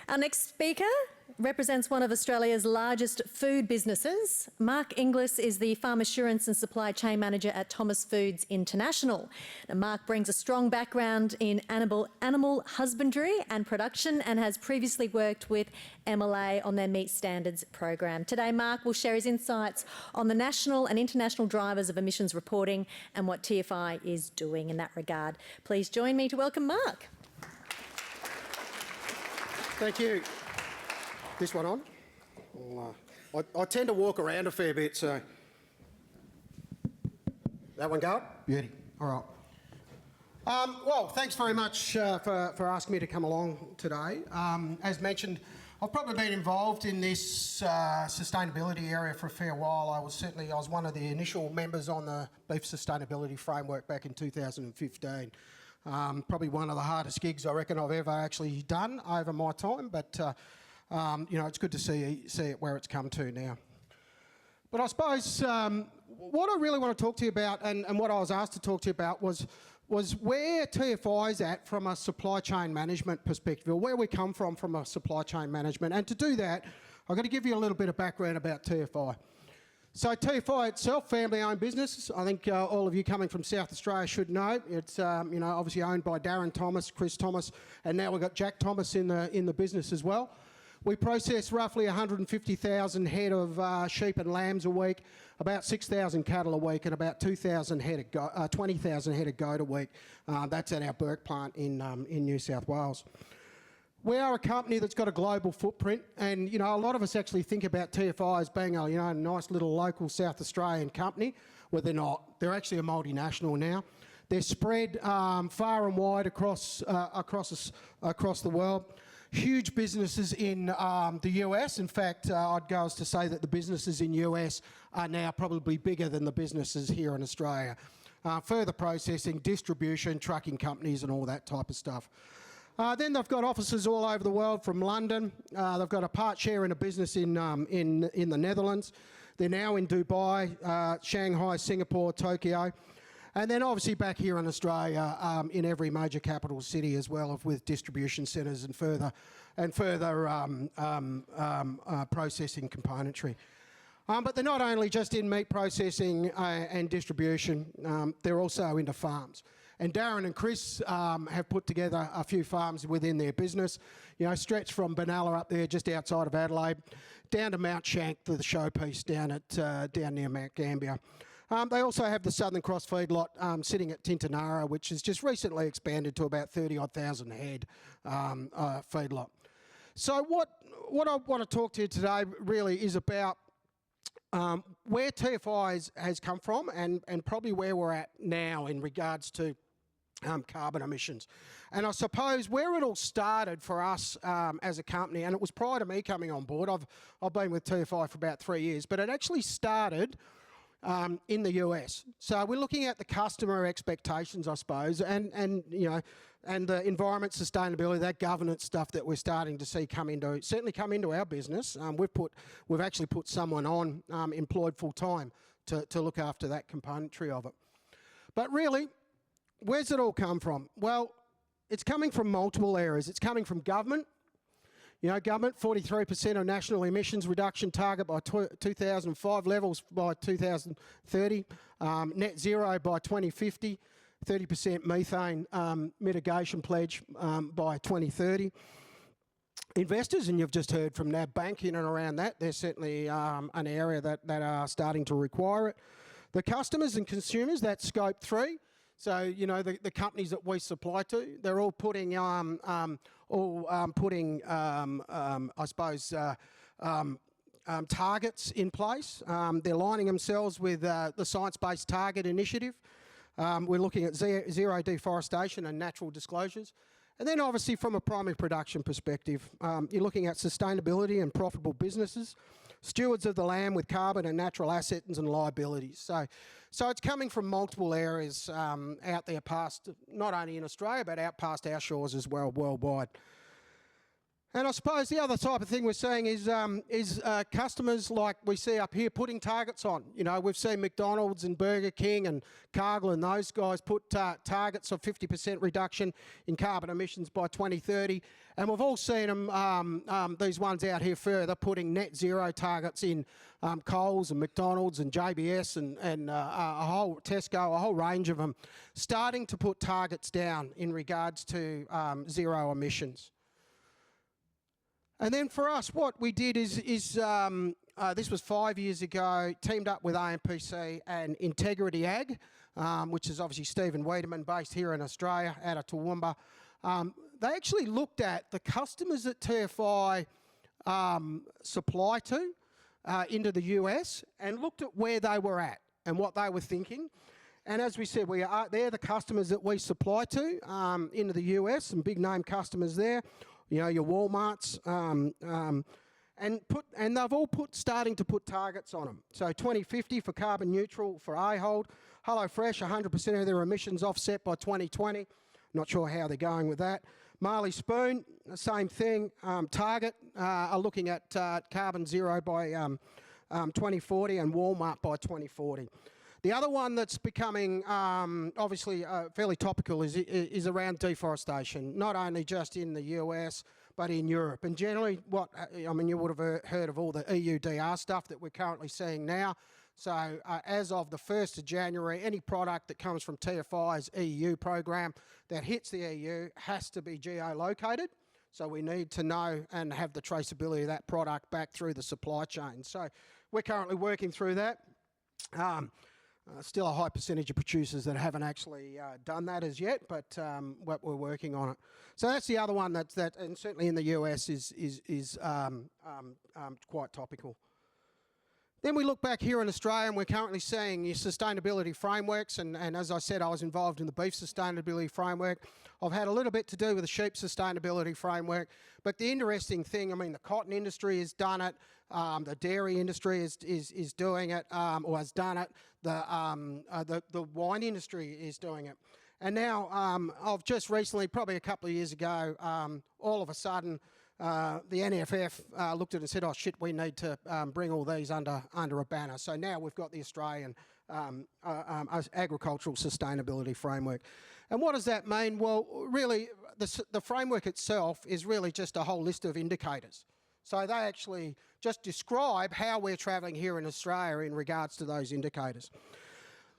Our next speaker represents one of Australia's largest food businesses. Mark Inglis is the Farm Assurance and Supply Chain Manager at Thomas Foods International. Now, Mark brings a strong background in animal husbandry and production and has previously worked with MLA on their meat standards program. Today, Mark will share his insights on the national and international drivers of emissions reporting and what TFI is doing in that regard. Please join me to welcome Mark. Thank you. This one on? I tend to walk around a fair bit, so... That one go? Beauty. All right. Well, thanks very much for asking me to come along today. As mentioned, I've probably been involved in this sustainability area for a fair while. I was one of the initial members on the Beef Sustainability Framework back in 2015. Probably one of the hardest gigs I reckon I've ever actually done over my time, but it's good to see it where it's come to now. But I suppose what I really want to talk to you about, and what I was asked to talk to you about, was where TFI is at from a supply chain management perspective, or where we come from a supply chain management. And to do that, I've got to give you a little bit of background about TFI. So TFI itself, family-owned business. I think all of you coming from South Australia should know. It's obviously owned by Darren Thomas, Chris Thomas, and now we've got Jack Thomas in the business as well. We process roughly 150,000 head of sheep and lambs a week, about 6,000 cattle a week, and about 20,000 head of goat a week. That's at our Burke plant in New South Wales. We are a company that's got a global footprint, and a lot of us actually think about TFI as being a nice little local South Australian company. Well, they're not. They're actually a multinational now. They're spread far and wide across the world. Huge businesses in the US. In fact, I'd go as to say that the businesses in US are now probably bigger than the businesses here in Australia. Further processing, distribution, trucking companies, and all that type of stuff. Then they've got offices all over the world, from London. They've got a part share in a business in the Netherlands. They're now in Dubai, Shanghai, Singapore, Tokyo. And then obviously back here in Australia, in every major capital city as well, with distribution centres and further processing componentry. But they're not only just in meat processing and distribution, they're also into farms. And Darren and Chris have put together a few farms within their business, stretched from Benalla up there just outside of Adelaide, down to Mount Shank, to the showpiece down near Mount Gambier. They also have the Southern Cross feedlot sitting at Tintinara, which has just recently expanded to about 30,000 head feedlot. So what I want to talk to you today really is about where TFI has come from and probably where we're at now in regards to carbon emissions. And I suppose where it all started for us as a company, and it was prior to me coming on board. I've been with TFI for about 3 years, but it actually started in the US. So we're looking at the customer expectations, I suppose, and the environment, sustainability, that governance stuff that we're starting to see come into our business. We've actually put someone on employed full time to look after that componentry of it. But really, where's it all come from? Well, it's coming from multiple areas. It's coming from government. Government, 43% of national emissions reduction target by 2005 levels by 2030, net zero by 2050, 30% methane mitigation pledge by 2030. Investors, and you've just heard from NAB Bank in and around that, they're certainly an area that are starting to require it. The customers and consumers, that's scope 3. So, the companies that we supply to, they're all putting, targets in place. They're lining themselves with the Science-Based Target Initiative. We're looking at zero deforestation and natural disclosures. And then obviously from a primary production perspective, you're looking at sustainability and profitable businesses, stewards of the land with carbon and natural assets and liabilities. So it's coming from multiple areas out there past, not only in Australia, but out past our shores as well, worldwide. And I suppose the other type of thing we're seeing is customers like we see up here putting targets on. You know, we've seen McDonald's and Burger King and Cargill and those guys put targets of 50% reduction in carbon emissions by 2030. And we've all seen them, these ones out here further, putting net zero targets in Coles and McDonald's and JBS and a whole Tesco, a whole range of them, starting to put targets down in regards to zero emissions. And then for us, what we did is this was 5 years ago, teamed up with AMPC and Integrity Ag, which is obviously Stephen Wiedemann, based here in Australia, out of Toowoomba. They actually looked at the customers that TFI supply to into the US and looked at where they were at and what they were thinking. And as we said, they're the customers that we supply to into the US, some big name customers there. You know, your Walmarts, and they've all starting to put targets on them. So 2050 for carbon neutral for Ahold. HelloFresh, 100% of their emissions offset by 2020. Not sure how they're going with that. Marley Spoon, the same thing. Target are looking at carbon zero by 2040 and Walmart by 2040. The other one that's becoming obviously fairly topical is around deforestation, not only just in the US but in Europe. And generally, you would have heard of all the EUDR stuff that we're currently seeing now. So as of the 1st of January, any product that comes from TFI's EU program that hits the EU has to be geolocated. So we need to know and have the traceability of that product back through the supply chain. So we're currently working through that. Still a high percentage of producers that haven't actually done that as yet, but we're working on it. So that's the other one that and certainly in the US is quite topical. Then we look back here in Australia and we're currently seeing your sustainability frameworks, and as I said, I was involved in the beef sustainability framework. I've had a little bit to do with the sheep sustainability framework, but the interesting thing, I mean, the cotton industry has done it, the dairy industry is doing it, or has done it, the wine industry is doing it. And now I've just recently, probably a couple of years ago, all of a sudden, the NFF looked at it and said, oh shit, we need to bring all these under a banner. So now we've got the Australian Agricultural Sustainability Framework. And what does that mean? Well, really, the framework itself is really just a whole list of indicators. So they actually just describe how we're travelling here in Australia in regards to those indicators.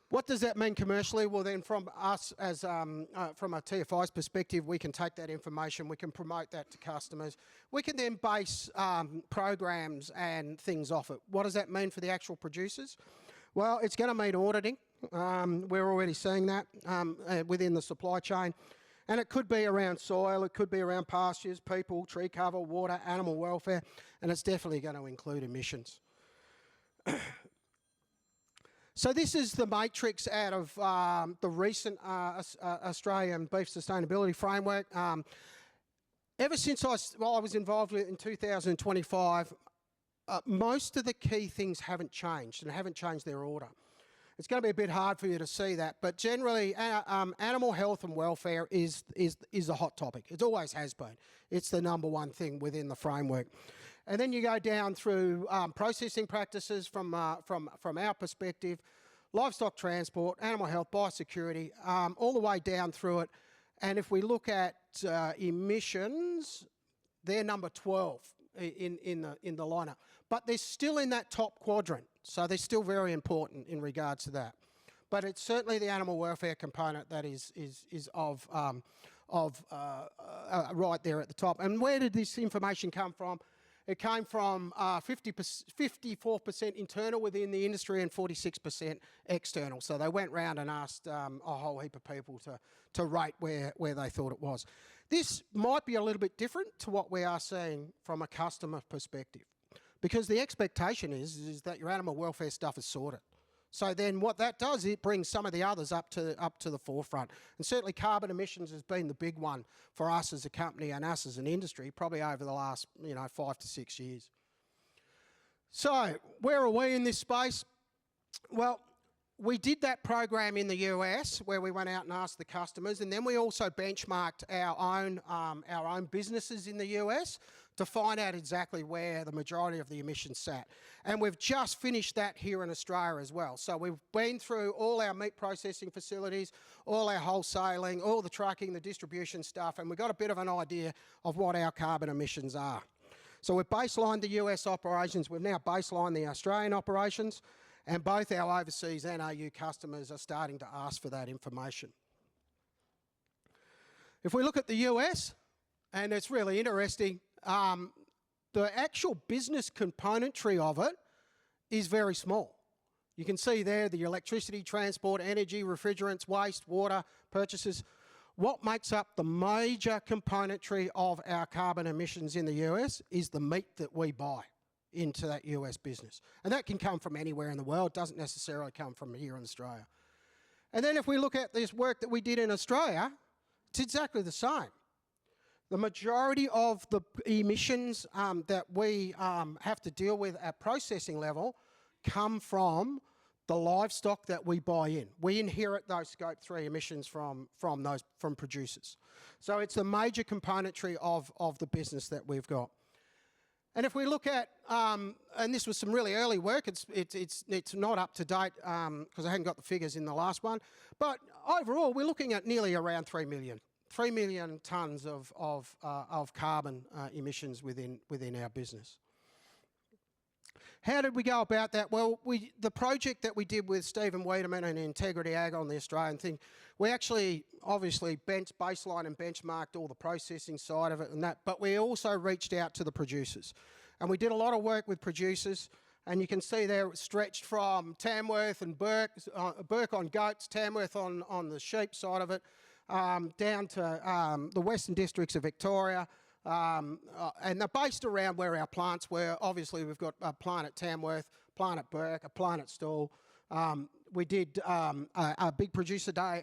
What does that mean commercially? Well, then from us as from a TFI's perspective, we can take that information, we can promote that to customers. We can then base programs and things off it. What does that mean for the actual producers? Well, it's going to mean auditing. We're already seeing that within the supply chain. And it could be around soil, it could be around pastures, people, tree cover, water, animal welfare, and it's definitely going to include emissions. So this is the matrix out of the recent Australian Beef Sustainability Framework. Ever since I was involved with it in 2025, most of the key things haven't changed and haven't changed their order. It's going to be a bit hard for you to see that, but generally animal health and welfare is a hot topic. It always has been. It's the number one thing within the framework. And then you go down through processing practices from our perspective, livestock transport, animal health, biosecurity, all the way down through it. And if we look at emissions, they're number 12 in the lineup. But they're still in that top quadrant, so they're still very important in regards to that. But it's certainly the animal welfare component that is right there at the top. And where did this information come from? It came from 54% internal within the industry and 46% external. So they went round and asked a whole heap of people to rate where they thought it was. This might be a little bit different to what we are seeing from a customer perspective, because the expectation is that your animal welfare stuff is sorted. So then what that does, it brings some of the others up to the forefront. And certainly carbon emissions has been the big one for us as a company and us as an industry, probably over the last 5 to 6 years. So where are we in this space? Well, we did that program in the US where we went out and asked the customers, and then we also benchmarked our own businesses in the US to find out exactly where the majority of the emissions sat. And we've just finished that here in Australia as well. So we've been through all our meat processing facilities, all our wholesaling, all the trucking, the distribution stuff, and we've got a bit of an idea of what our carbon emissions are. So we've baselined the US operations, we've now baselined the Australian operations, and both our overseas and AU customers are starting to ask for that information. If we look at the US, and it's really interesting, the actual business componentry of it is very small. You can see there the electricity, transport, energy, refrigerants, waste, water, purchases. What makes up the major componentry of our carbon emissions in the US is the meat that we buy into that US business. And that can come from anywhere in the world, doesn't necessarily come from here in Australia. And then if we look at this work that we did in Australia, it's exactly the same. The majority of the emissions that we have to deal with at processing level come from the livestock that we buy in. We inherit those Scope 3 emissions from producers. So it's the major componentry of the business that we've got. And if we look at, and this was some really early work, it's not up to date because I hadn't got the figures in the last one, but overall we're looking at nearly around 3 million tonnes of carbon emissions within our business. How did we go about that? Well, the project that we did with Stephen Wiedemann and Integrity Ag on the Australian thing, we actually obviously baseline and benchmarked all the processing side of it and that, but we also reached out to the producers. And we did a lot of work with producers, and you can see there it stretched from Tamworth and Burke on goats, Tamworth on the sheep side of it, down to the Western Districts of Victoria, and they're based around where our plants were. Obviously, we've got a plant at Tamworth, plant at Burke, a plant at Stawell. We did a big producer day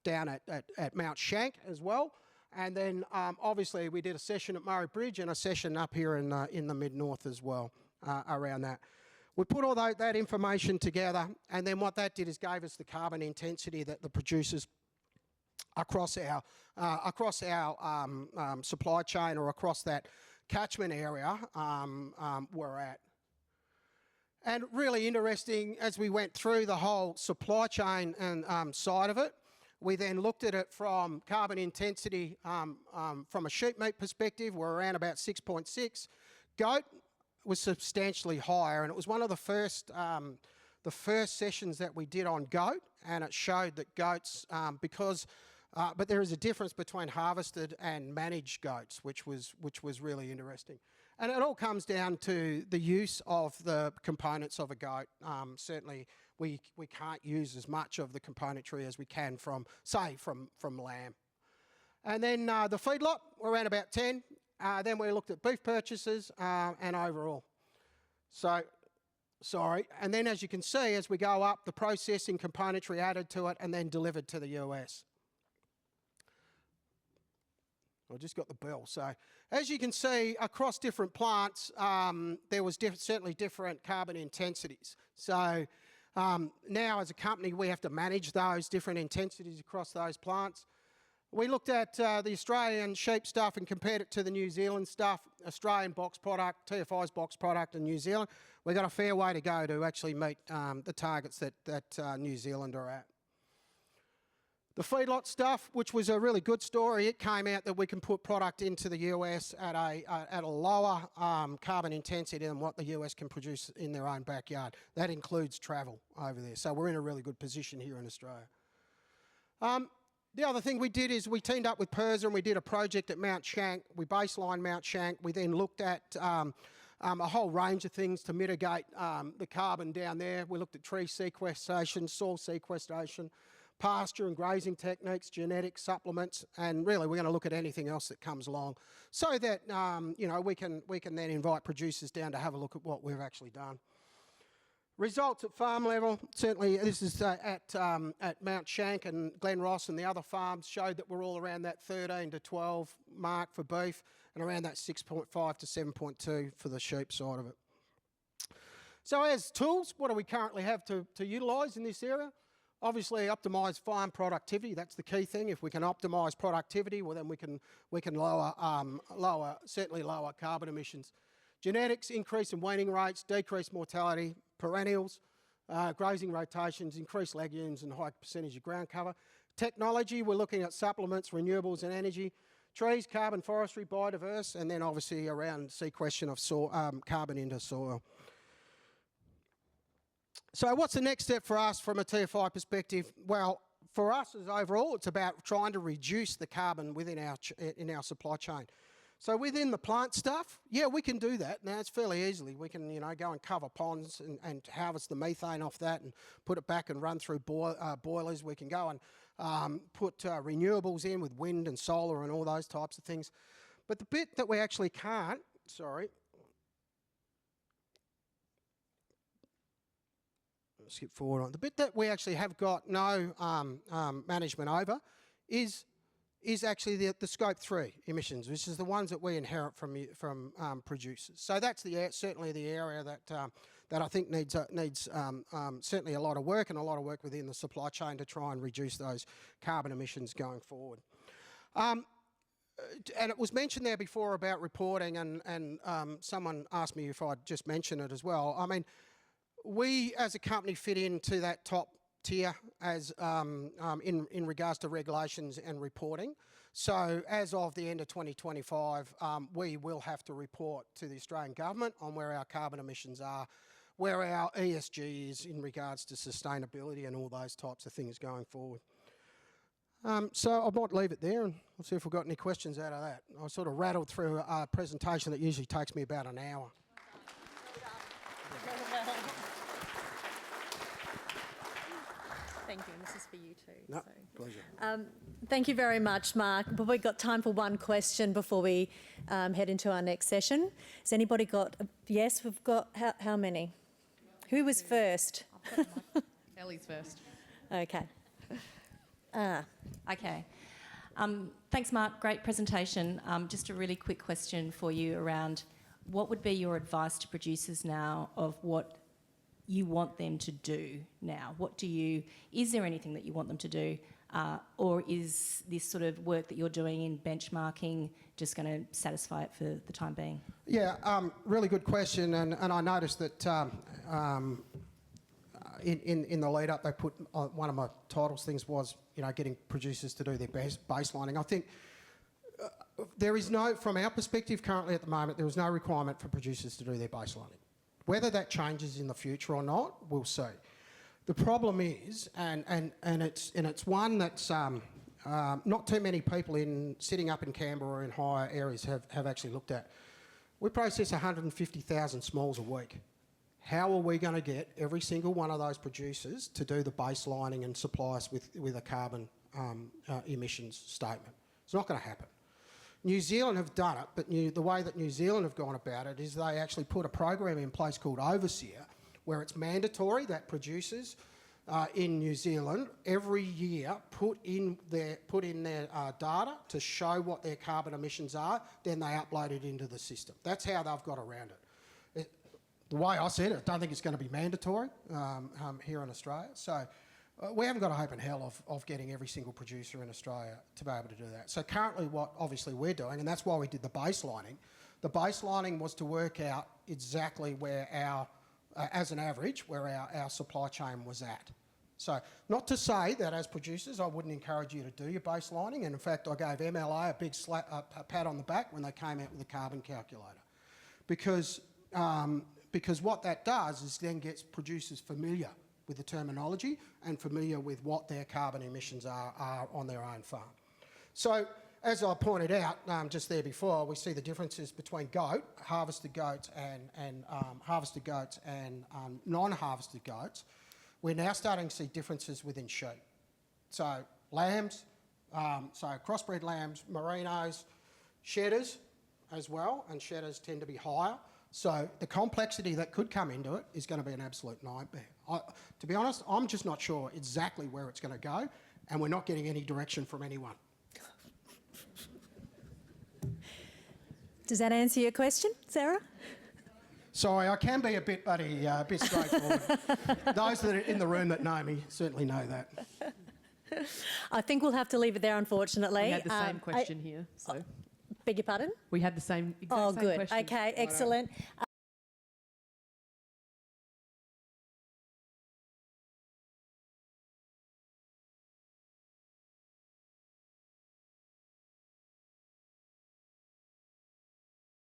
down at Mount Shank as well. And then obviously we did a session at Murray Bridge and a session up here in the mid-north as well around that. We put all that information together, and then what that did is gave us the carbon intensity that the producers across our supply chain or across that catchment area were at. And really interesting, as we went through the whole supply chain and side of it, we then looked at it from carbon intensity from a sheep meat perspective. We're around about 6.6. Goat was substantially higher, and it was one of the first sessions that we did on goat, and it showed that goats, but there is a difference between harvested and managed goats, which was really interesting. And it all comes down to the use of the components of a goat. Certainly, we can't use as much of the componentry as we can from lamb. And then the feedlot, we're around about 10. Then we looked at beef purchases and overall. So, sorry. And then as you can see, as we go up, the processing componentry added to it and then delivered to the US. I just got the bell. So as you can see, across different plants, there was certainly different carbon intensities. So now as a company, we have to manage those different intensities across those plants. We looked at the Australian sheep stuff and compared it to the New Zealand stuff, Australian box product, TFI's box product in New Zealand. We've got a fair way to go to actually meet the targets that New Zealand are at. The feedlot stuff, which was a really good story, it came out that we can put product into the US at a lower carbon intensity than what the US can produce in their own backyard. That includes travel over there. So we're in a really good position here in Australia. The other thing we did is we teamed up with PIRSA and we did a project at Mount Shank. We baselined Mount Shank. We then looked at a whole range of things to mitigate the carbon down there. We looked at tree sequestration, soil sequestration, pasture and grazing techniques, genetic supplements, and really we're going to look at anything else that comes along so that we can then invite producers down to have a look at what we've actually done. Results at farm level, certainly this is at Mount Shank and Glen Ross and the other farms showed that we're all around that 13 to 12 mark for beef and around that 6.5 to 7.2 for the sheep side of it. So as tools, what do we currently have to utilise in this area? Obviously, optimise farm productivity. That's the key thing. If we can optimise productivity, well, then we can certainly lower carbon emissions. Genetics, increase in weaning rates, decrease mortality, perennials, grazing rotations, increased legumes and high percentage of ground cover. Technology, we're looking at supplements, renewables and energy. Trees, carbon forestry, biodiverse, and then obviously around sequestration of carbon into soil. So what's the next step for us from a TFI perspective? Well, for us as overall, it's about trying to reduce the carbon within in our supply chain. So within the plant stuff, yeah, we can do that. Now, it's fairly easily. We can, go and cover ponds and harvest the methane off that and put it back and run through boilers. We can go and put renewables in with wind and solar and all those types of things. But the bit that we actually can't, skip forward on. The bit that we actually have got no management over is actually the Scope 3 emissions, which is the ones that we inherit from producers. So that's certainly the area that I think needs certainly a lot of work, and a lot of work within the supply chain to try and reduce those carbon emissions going forward. And it was mentioned there before about reporting, and someone asked me if I'd just mention it as well. I mean, we as a company fit into that top tier as in regards to regulations and reporting. So as of the end of 2025, we will have to report to the Australian government on where our carbon emissions are, where our ESG is in regards to sustainability and all those types of things going forward. So I might leave it there and we'll see if we've got any questions out of that. I sort of rattled through a presentation that usually takes me about an hour. Thank you, and this is for you too. No, pleasure. Thank you very much, Mark. But we've got time for one question before we head into our next session. Has anybody got... Yes, we've got... How many? Who was first? Ellie's first. Okay. Okay. Thanks, Mark. Great presentation. Just a really quick question for you around what would be your advice to producers now of what you want them to do now? Is there anything that you want them to do? Or is this sort of work that you're doing in benchmarking just going to satisfy it for the time being? Yeah, really good question. And I noticed that in the lead up, they put one of my titles things was, getting producers to do their baselining. I think there is no, from our perspective currently at the moment, there is no requirement for producers to do their baselining. Whether that changes in the future or not, we'll see. The problem is, and it's one that's not too many people sitting up in Canberra or in higher areas have actually looked at. We process 150,000 smalls a week. How are we going to get every single one of those producers to do the baselining and supply us with a carbon emissions statement? It's not going to happen. New Zealand have done it, but the way that New Zealand have gone about it is they actually put a program in place called Overseer, where it's mandatory that producers in New Zealand every year put in their data to show what their carbon emissions are, then they upload it into the system. That's how they've got around it. The way I see it, I don't think it's going to be mandatory here in Australia. So we haven't got a hope in hell of getting every single producer in Australia to be able to do that. So currently what obviously we're doing, and that's why we did the baselining was to work out exactly where as an average, where our supply chain was at. So not to say that as producers I wouldn't encourage you to do your baselining, and in fact I gave MLA a big a pat on the back when they came out with a carbon calculator. Because what that does is then gets producers familiar with the terminology and familiar with what their carbon emissions are on their own farm. So, as I pointed out just there before, we see the differences between harvested goats and non-harvested goats. We're now starting to see differences within sheep. So lambs, crossbred lambs, merinos, shedders as well, and shedders tend to be higher. So the complexity that could come into it is going to be an absolute nightmare. To be honest, I'm just not sure exactly where it's going to go, and we're not getting any direction from anyone. Does that answer your question, Sarah? Sorry, I can be a bit straightforward. Those that are in the room that know me certainly know that. I think we'll have to leave it there, unfortunately. We had the same question here, so Beg your pardon? we had the exact same Oh, good. question. Okay, excellent.